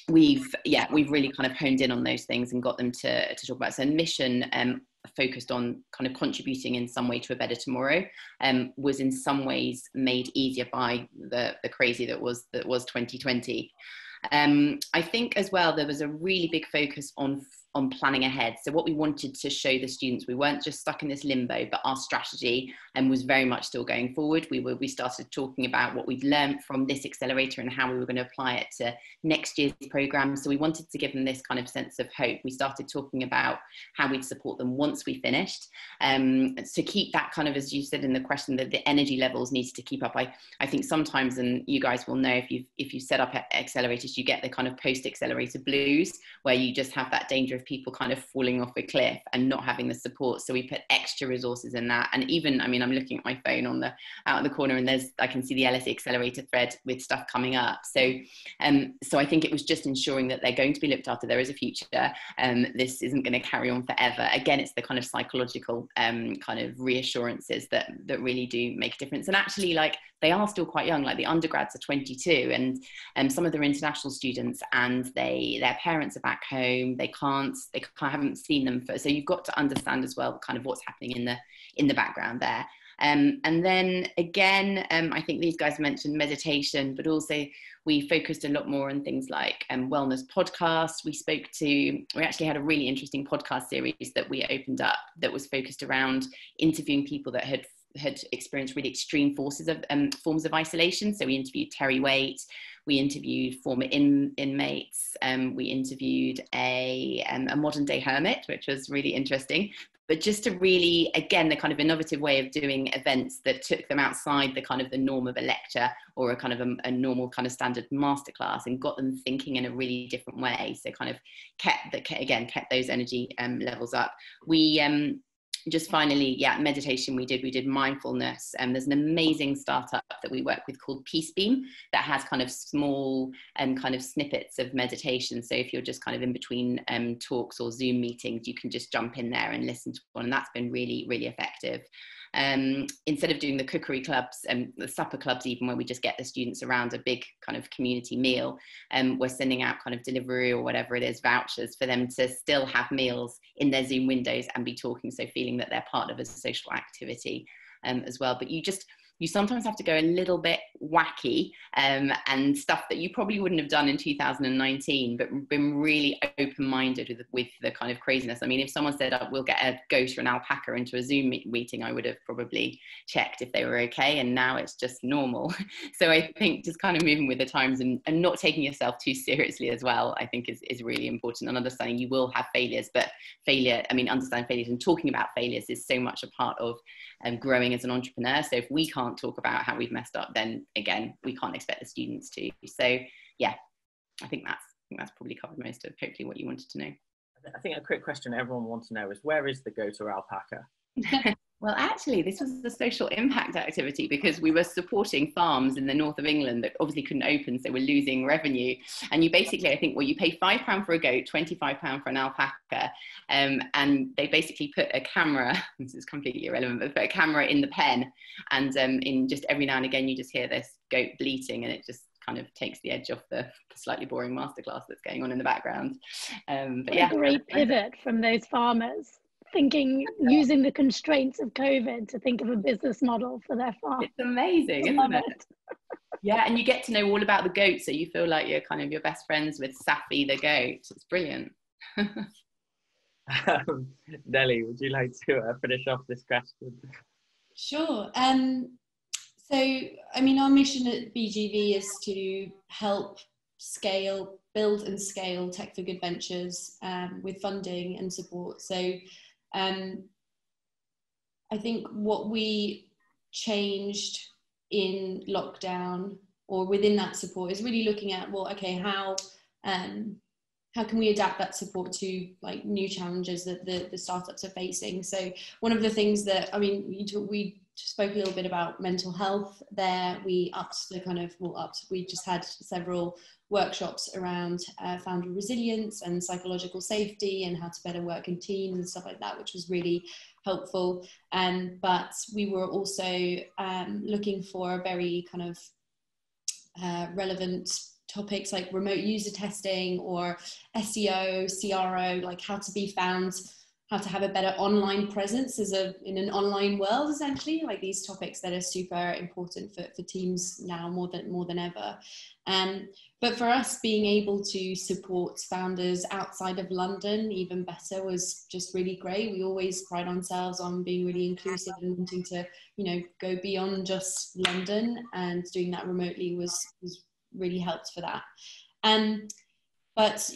we've really kind of honed in on those things and got them to talk about. So mission focused on kind of contributing in some way to a better tomorrow, was in some ways made easier by the crazy that was 2020. I think as well, there was a really big focus on planning ahead. So what we wanted to show the students, we weren't just stuck in this limbo, but our strategy and was very much still going forward. We started talking about what we'd learned from this accelerator and how we were going to apply it to next year's program. So we wanted to give them this kind of sense of hope. We started talking about how we'd support them once we finished. To keep that kind of, as you said in the question, that the energy levels needs to keep up. I think sometimes, and you guys will know if you set up accelerators, you get the kind of post-accelerator blues, where you just have that danger of people kind of falling off a cliff and not having the support. So we put extra resources in that. And even, I mean, I'm looking at my phone out in the corner, and I can see the LSE accelerator thread with stuff coming up. So I think it was just ensuring that they're going to be looked after. There is a future. This isn't going to carry on forever. Again, it's the kind of psychological kind of reassurances that really do make a difference. And actually, like, they are still quite young. Like, the undergrads are 22, and some of them are international students, and their parents are back home. They haven't seen them so you've got to understand as well kind of what's happening in the background there. And then again, I think these guys mentioned meditation, but also we focused a lot more on things like wellness podcasts. We actually had a really interesting podcast series that we opened up that was focused around interviewing people that had experienced really extreme forms of isolation. So we interviewed Terry Waite, we interviewed former inmates, we interviewed a modern day hermit, which was really interesting. But just to really, again, the kind of innovative way of doing events that took them outside the kind of the norm of a lecture or a kind of a normal kind of standard masterclass, and got them thinking in a really different way. So kind of kept those energy levels up. We just finally, meditation we did mindfulness. There's an amazing startup that we work with called Peace Beam that has kind of small kind of snippets of meditation. So if you're just kind of in between talks or Zoom meetings, you can just jump in there and listen to one. And that's been really, really effective. Instead of doing the cookery clubs and the supper clubs, even where we just get the students around a big kind of community meal, we're sending out kind of delivery or whatever it is, vouchers for them to still have meals in their Zoom windows and be talking, so feeling that they're part of a social activity as well. But you sometimes have to go a little bit wacky and stuff that you probably wouldn't have done in 2019, but been really open-minded with the kind of craziness. I mean, if someone said, we'll get a goat or an alpaca into a Zoom meeting, I would have probably checked if they were okay, and now it's just normal. So I think just kind of moving with the times and not taking yourself too seriously as well, I think is really important. And understanding you will have failures, but understanding failures and talking about failures is so much a part of growing as an entrepreneur. So if we can't talk about how we've messed up, then again, we can't expect the students to. So yeah, I think that's probably covered most of hopefully what you wanted to know. I think a quick question everyone wants to know is, where is the goat or alpaca? Well, actually, this was a social impact activity because we were supporting farms in the north of England that obviously couldn't open, so we're losing revenue. And you basically, I think, you pay £5 for a goat, £25 for an alpaca, and they basically put a camera, this is completely irrelevant, but put a camera in the pen, and in just every now and again, you just hear this goat bleating, and it just kind of takes the edge off the slightly boring masterclass that's going on in the background. But yeah, a great pivot from those farmers. Using the constraints of COVID to think of a business model for their farm. It's amazing, isn't it? Yeah, and you get to know all about the goat, so you feel like you're best friends with Safi the goat. It's brilliant. Nelly, would you like to finish off this question? Sure. So, I mean, our mission at BGV is to help build and scale Tech for Good ventures with funding and support. So I think what we changed in lockdown or within that support is really looking at, well, okay, how can we adapt that support to like new challenges that the startups are facing? So one of the things that, I mean, we spoke a little bit about mental health there. We just had several workshops around founder resilience and psychological safety and how to better work in teams and stuff like that, which was really helpful. But we were also looking for very kind of relevant topics like remote user testing or SEO, CRO, like how to be found how to have a better online presence in an online world, essentially, like these topics that are super important for teams now more than ever. But for us, being able to support founders outside of London even better was just really great. We always pride ourselves on being really inclusive and wanting to, go beyond just London, and doing that remotely was really helped for that. But,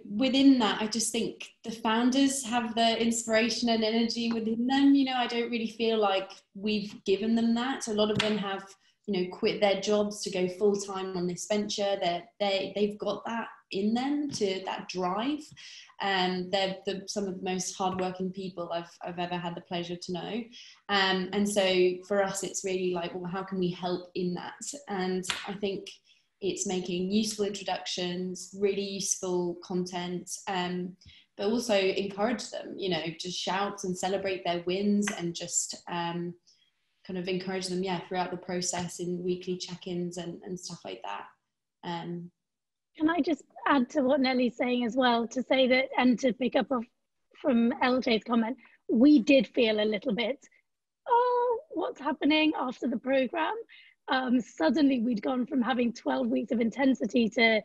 within that, I just think the founders have the inspiration and energy within them. I don't really feel like we've given them that. A lot of them have, quit their jobs to go full time on this venture. They've got that in them, to that drive. They're some of the most hardworking people I've ever had the pleasure to know. And so for us, it's really like, well, how can we help in that? And I think it's making useful introductions, really useful content, but also encourage them, to shout and celebrate their wins, and just kind of encourage them, throughout the process in weekly check-ins and stuff like that. Can I just add to what Nellie's saying as well, to say that, and to pick up from LJ's comment, we did feel a little bit, oh, what's happening after the programme? Suddenly we'd gone from having 12 weeks of intensity to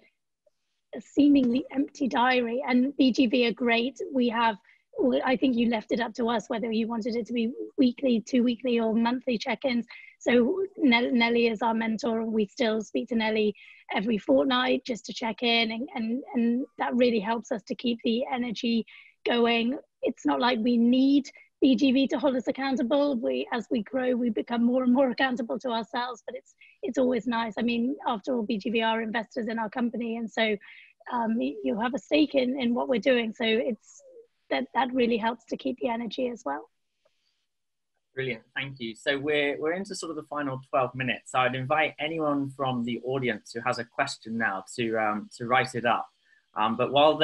a seemingly empty diary, and BGV are great. I think you left it up to us whether you wanted it to be weekly, 2 weekly or monthly check-ins. So Nellie is our mentor, and we still speak to Nellie every fortnight just to check in, and that really helps us to keep the energy going. It's not like we need BGV to hold us accountable. As we grow, we become more and more accountable to ourselves, but it's always nice. I mean, after all, BGV are investors in our company, and so you have a stake in what we're doing. So it's that really helps to keep the energy as well. Brilliant, thank you. So we're into sort of the final 12 minutes. So I'd invite anyone from the audience who has a question now to write it up. But while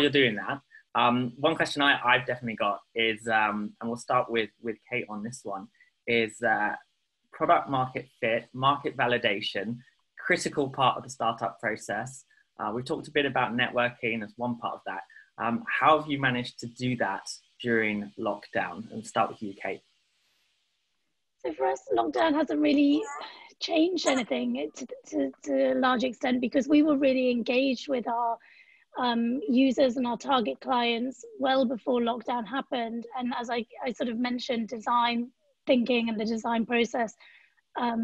you're doing that, one question I've definitely got is, and we'll start with Kate on this one, is product market fit, market validation, critical part of the startup process. We talked a bit about networking as one part of that. How have you managed to do that during lockdown? And start with you, Kate. So for us, lockdown hasn't really changed anything to a large extent, because we were really engaged with our users and our target clients well before lockdown happened. And as I sort of mentioned, design thinking and the design process at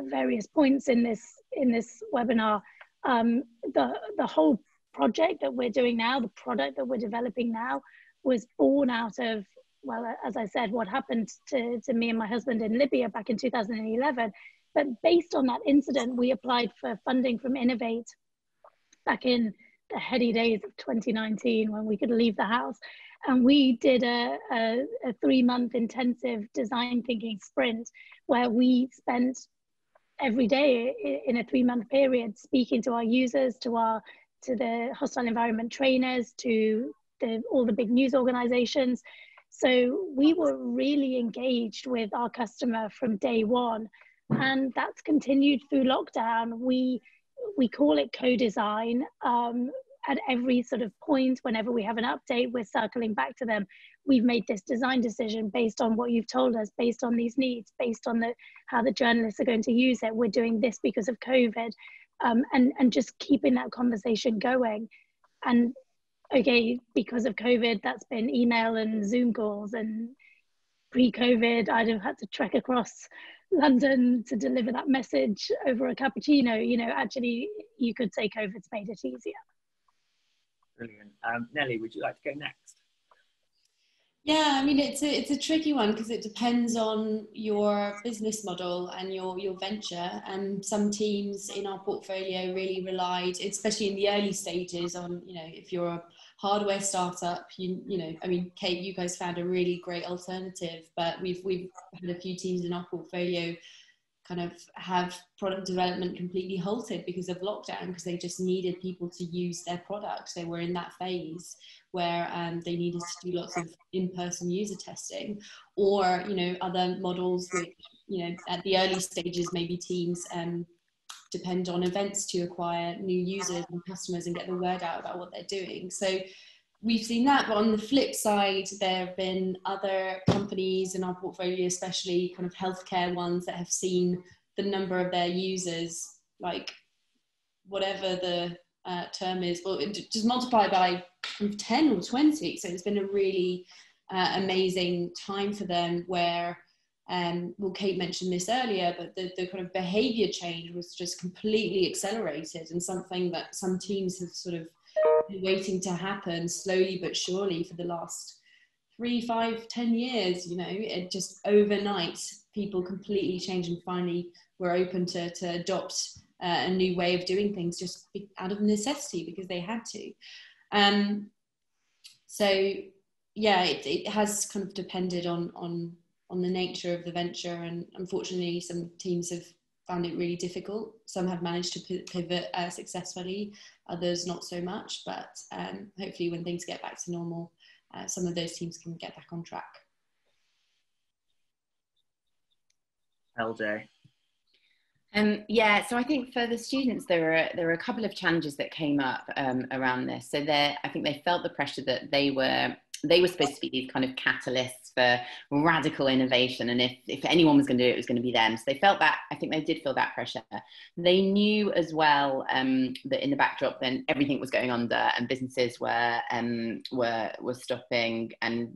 various points in this webinar, the whole project that we're doing now, the product that we're developing now, was born out of, well, as I said, what happened to me and my husband in Libya back in 2011. But based on that incident, we applied for funding from Innovate back in the heady days of 2019, when we could leave the house. And we did a 3-month intensive design thinking sprint, where we spent every day in a 3-month period speaking to our users, to the hostile environment trainers, to all the big news organizations. So we were really engaged with our customer from day one, and that's continued through lockdown. We call it co-design. At every sort of point, whenever we have an update, we're circling back to them. We've made this design decision based on what you've told us, based on these needs, based on how the journalists are going to use it. We're doing this because of COVID, and just keeping that conversation going. And okay, because of COVID, that's been email and Zoom calls, and pre-COVID, I'd have had to trek across London to deliver that message over a cappuccino. Actually, you could say COVID's made it easier. Brilliant. Nellie, would you like to go next? Yeah, I mean, it's a tricky one, because it depends on your business model and your venture. And some teams in our portfolio really relied, especially in the early stages, on, if you're a hardware startup, I mean, Kate, you guys found a really great alternative, but we've had a few teams in our portfolio kind of have product development completely halted because of lockdown, because they just needed people to use their products. They were in that phase where they needed to do lots of in-person user testing, or other models which at the early stages, maybe teams depend on events to acquire new users and customers and get the word out about what they're doing. So we've seen that, but on the flip side, there have been other companies in our portfolio, especially kind of healthcare ones, that have seen the number of their users, like whatever the term is, well, just multiply by 10 or 20. So it's been a really amazing time for them where, well, Kate mentioned this earlier, but the kind of behavior change was just completely accelerated, and something that some teams have sort of been waiting to happen slowly but surely for the last 3, 5, 10 years. You know, it just overnight people completely changed and finally were open to adopt a new way of doing things just out of necessity because they had to. So yeah, it has kind of depended on the nature of the venture, and unfortunately some teams have found it really difficult. Some have managed to pivot successfully, others not so much, but hopefully when things get back to normal, some of those teams can get back on track. LJ. Yeah, so I think for the students, there were a couple of challenges that came up around this. So I think they felt the pressure that they were supposed to be these kind of catalysts for radical innovation, and if anyone was going to do it, it was going to be them. So they felt that, I think they did feel that pressure. They knew as well that in the backdrop then everything was going under, and businesses were stopping and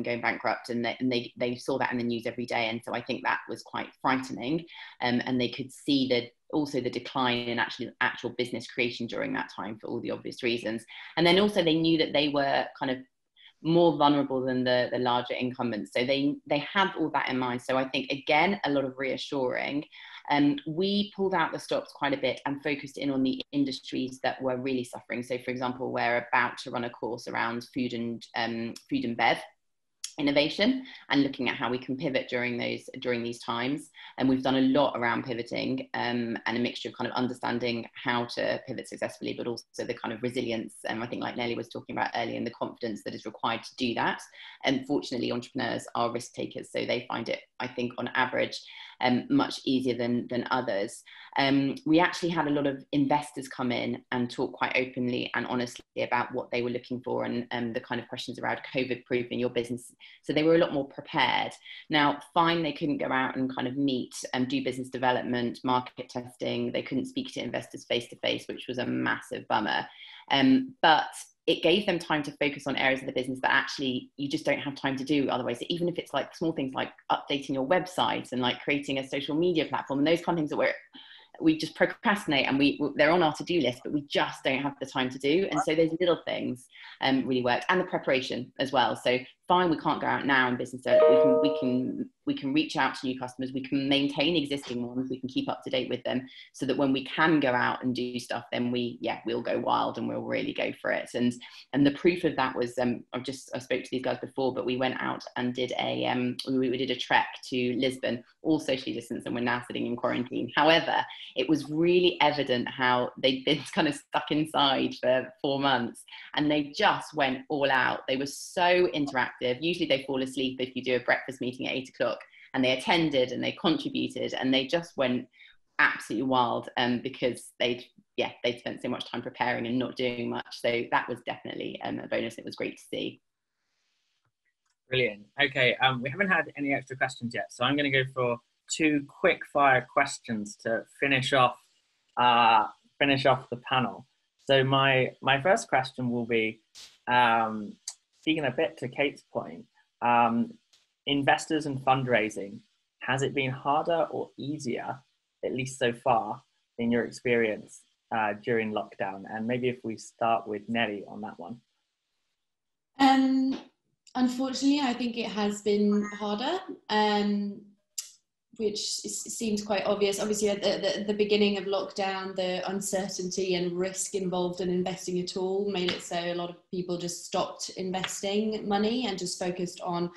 going bankrupt, and they saw that in the news every day. And so I think that was quite frightening, and they could see also the decline in actual business creation during that time for all the obvious reasons. And then also they knew that they were kind of more vulnerable than the larger incumbents. So they had all that in mind. So I think, again, a lot of reassuring. We pulled out the stops quite a bit and focused in on the industries that were really suffering. So for example, we're about to run a course around food and bev innovation and looking at how we can pivot during these times. And we've done a lot around pivoting and a mixture of kind of understanding how to pivot successfully, but also the kind of resilience. And I think, like Nelly was talking about earlier, and the confidence that is required to do that. And fortunately, entrepreneurs are risk takers, so they find it, I think, on average, much easier than others. We actually had a lot of investors come in and talk quite openly and honestly about what they were looking for, and the kind of questions around COVID-proofing your business. So they were a lot more prepared. Now, fine, they couldn't go out and kind of meet and do business development, market testing. They couldn't speak to investors face to face, which was a massive bummer. But it gave them time to focus on areas of the business that actually you just don't have time to do otherwise. So even if it's like small things like updating your website and like creating a social media platform and those kind of things that we just procrastinate, and they're on our to-do list, but we just don't have the time to do. And so those little things really worked, and the preparation as well. So fine, we can't go out now in business, so we can reach out to new customers, we can maintain existing ones, we can keep up to date with them, so that when we can go out and do stuff, then we'll go wild and we'll really go for it. And the proof of that was I spoke to these guys before, but we went out and did we did a trek to Lisbon, all socially distanced, and we're now sitting in quarantine. However, it was really evident how they'd been kind of stuck inside for 4 months, and they just went all out. They were so interactive. Usually they fall asleep if you do a breakfast meeting at 8 o'clock, and they attended and they contributed, and they just went absolutely wild because they'd spent so much time preparing and not doing much. So that was definitely a bonus. It was great to see. Brilliant. Okay, we haven't had any extra questions yet, so I'm going to go for 2 quick fire questions to finish off the panel. So my first question will be, speaking a bit to Kate's point, investors and fundraising, has it been harder or easier, at least so far, in your experience during lockdown? And maybe if we start with Nelly on that one. Unfortunately, I think it has been harder, which seems quite obvious. Obviously, at the beginning of lockdown, the uncertainty and risk involved in investing at all made it so a lot of people just stopped investing money and just focused on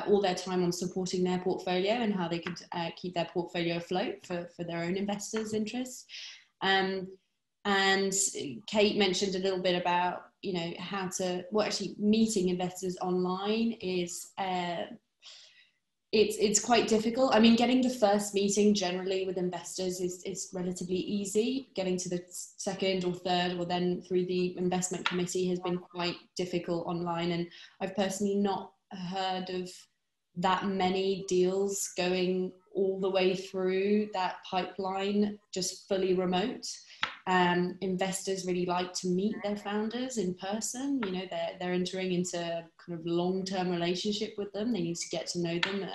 all their time on supporting their portfolio and how they could keep their portfolio afloat for their own investors' interests. And Kate mentioned a little bit about, actually meeting investors online is it's quite difficult. I mean, getting the first meeting generally with investors is relatively easy. Getting to the second or third, or then through the investment committee, has been quite difficult online. And I've personally not heard of that many deals going all the way through that pipeline just fully remote. Investors really like to meet their founders in person. You know, they're entering into kind of long-term relationship with them. They need to get to know them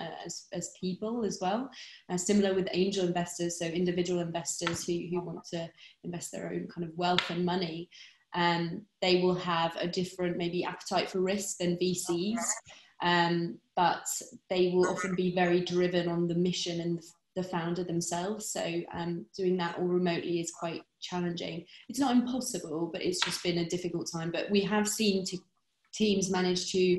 as people as well. Similar with angel investors, so individual investors who want to invest their own kind of wealth and money. They will have a different maybe appetite for risk than VCs, but they will often be very driven on the mission and the founder themselves. So doing that all remotely is quite challenging. It's not impossible, but it's just been a difficult time. But we have seen teams manage to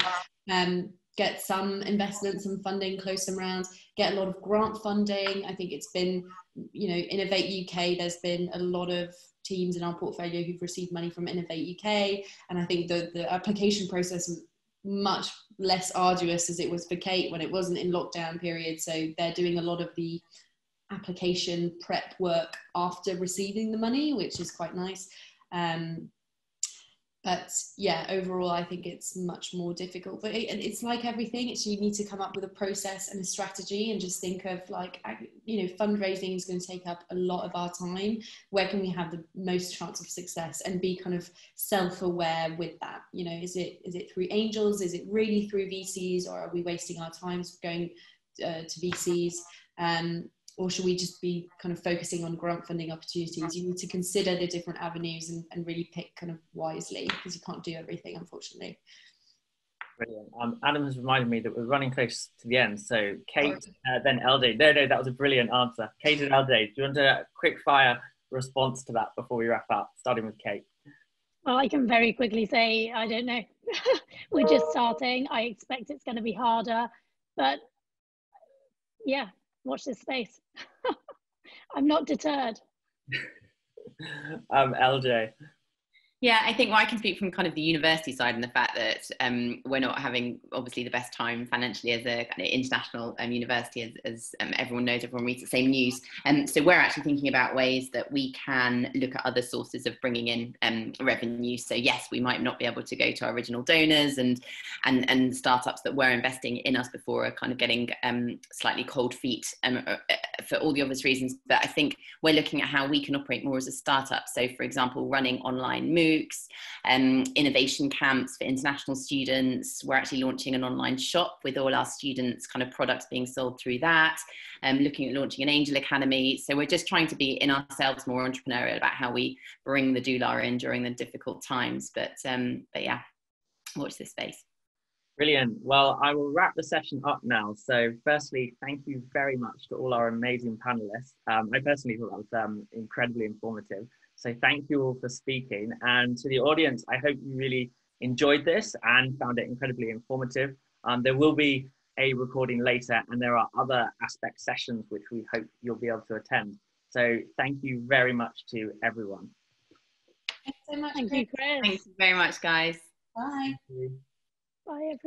get some investment, some funding, close some rounds, get a lot of grant funding. I think it's been, you know, Innovate UK, there's been a lot of teams in our portfolio who've received money from Innovate UK. And I think the application process was much less arduous as it was for Kate when it wasn't in lockdown period. So they're doing a lot of the application prep work after receiving the money, which is quite nice. But yeah, overall, I think it's much more difficult. But it's like everything. It's, you need to come up with a process and a strategy, and just think of, like, you know, fundraising is going to take up a lot of our time. Where can we have the most chance of success, and be kind of self-aware with that? You know, is it through angels? Is it really through VCs, or are we wasting our time going to VCs? Or should we just be kind of focusing on grant funding opportunities? You need to consider the different avenues and really pick kind of wisely, because you can't do everything, unfortunately. Brilliant. Adam has reminded me that we're running close to the end. So Kate, then LJ. No, that was a brilliant answer. Kate and LJ, do you want a quick fire response to that before we wrap up, starting with Kate? Well, I can very quickly say, I don't know. We're just starting. I expect it's going to be harder, but yeah, watch this space. I'm not deterred. LJ. Yeah, I think, well, I can speak from kind of the university side, and the fact that we're not having obviously the best time financially as a kind of international university, as everyone knows, everyone reads the same news. And so we're actually thinking about ways that we can look at other sources of bringing in revenue. So yes, we might not be able to go to our original donors, and startups that were investing in us before are kind of getting slightly cold feet for all the obvious reasons. But I think we're looking at how we can operate more as a startup. So for example, running online MOOCs, innovation camps for international students. We're actually launching an online shop with all our students' kind of products being sold through that. Looking at launching an angel academy. So we're just trying to be in ourselves more entrepreneurial about how we bring the doula in during the difficult times. But yeah, watch this space. Brilliant. Well, I will wrap the session up now. So firstly, thank you very much to all our amazing panelists. I personally thought that was incredibly informative. So thank you all for speaking. And to the audience, I hope you really enjoyed this and found it incredibly informative. There will be a recording later, and there are other aspect sessions which we hope you'll be able to attend. So thank you very much to everyone. Thanks so much. Thank you, Chris. Thanks very much, guys. Bye. Bye, everyone.